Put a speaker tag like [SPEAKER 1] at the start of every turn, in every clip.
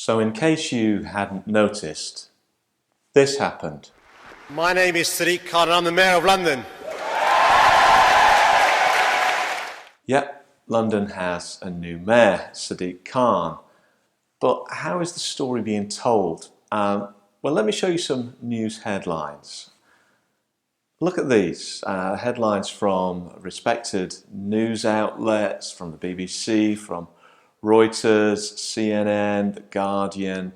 [SPEAKER 1] So in case you hadn't noticed, this happened.
[SPEAKER 2] My name is Sadiq Khan and I'm the Mayor of London.
[SPEAKER 1] Yep, London has a new mayor, Sadiq Khan. But how is the story being told? Well, let me show you some news headlines. Look at these headlines from respected news outlets, from the BBC, from Reuters, CNN, The Guardian.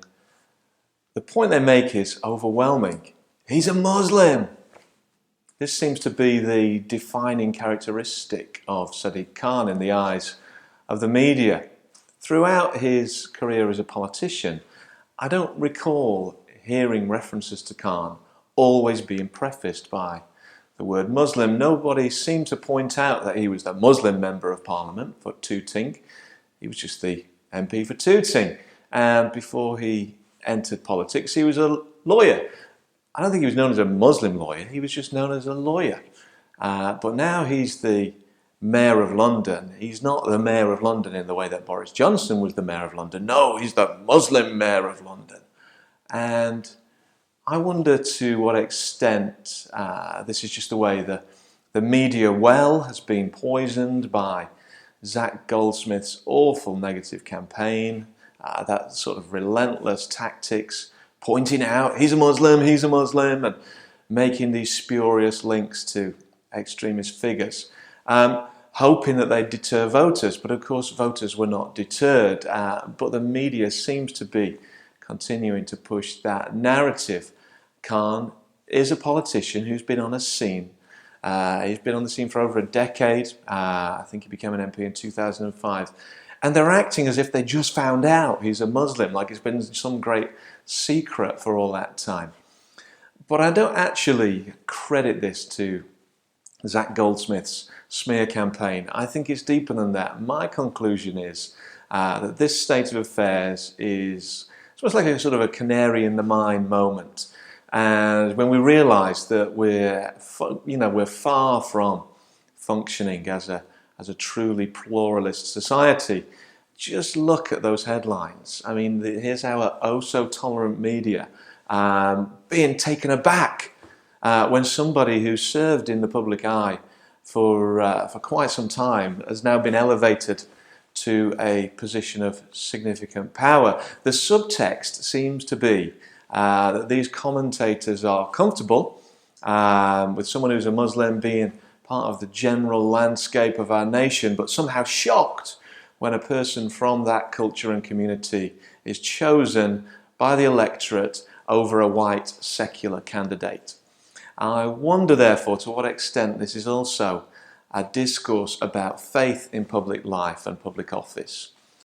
[SPEAKER 1] The point they make is overwhelming. He's a Muslim. This seems to be the defining characteristic of Sadiq Khan in the eyes of the media. Throughout his career as a politician, I don't recall hearing references to Khan always being prefaced by the word Muslim. Nobody seemed to point out that he was the Muslim Member of Parliament for Tooting. He was just the MP for Tooting. And before he entered politics, he was a lawyer. I don't think he was known as a Muslim lawyer, he was just known as a lawyer. But now he's the Mayor of London. He's not the Mayor of London in the way that Boris Johnson was the Mayor of London. No, he's the Muslim Mayor of London. And I wonder to what extent this is just the way the media well has been poisoned by Zach Goldsmith's awful negative campaign, that sort of relentless tactics, pointing out he's a Muslim, and making these spurious links to extremist figures, hoping that they'd deter voters. But of course voters were not deterred, but the media seems to be continuing to push that narrative. Khan is a politician who's been on a scene. He's been on the scene for over a decade. I think he became an MP in 2005. And they're acting as if they just found out he's a Muslim, like it's been some great secret for all that time. But I don't actually credit this to Zach Goldsmith's smear campaign. I think it's deeper than that. My conclusion is that this state of affairs is almost like a sort of a canary in the mine moment. And when we realise that we're far from functioning as a truly pluralist society, just look at those headlines. I mean, here's our oh-so-tolerant media being taken aback when somebody who served in the public eye for quite some time has now been elevated to a position of significant power. The subtext seems to be that these commentators are comfortable with someone who's a Muslim being part of the general landscape of our nation, but somehow shocked when a person from that culture and community is chosen by the electorate over a white secular candidate. I wonder therefore to what extent this is also a discourse about faith in public life and public office.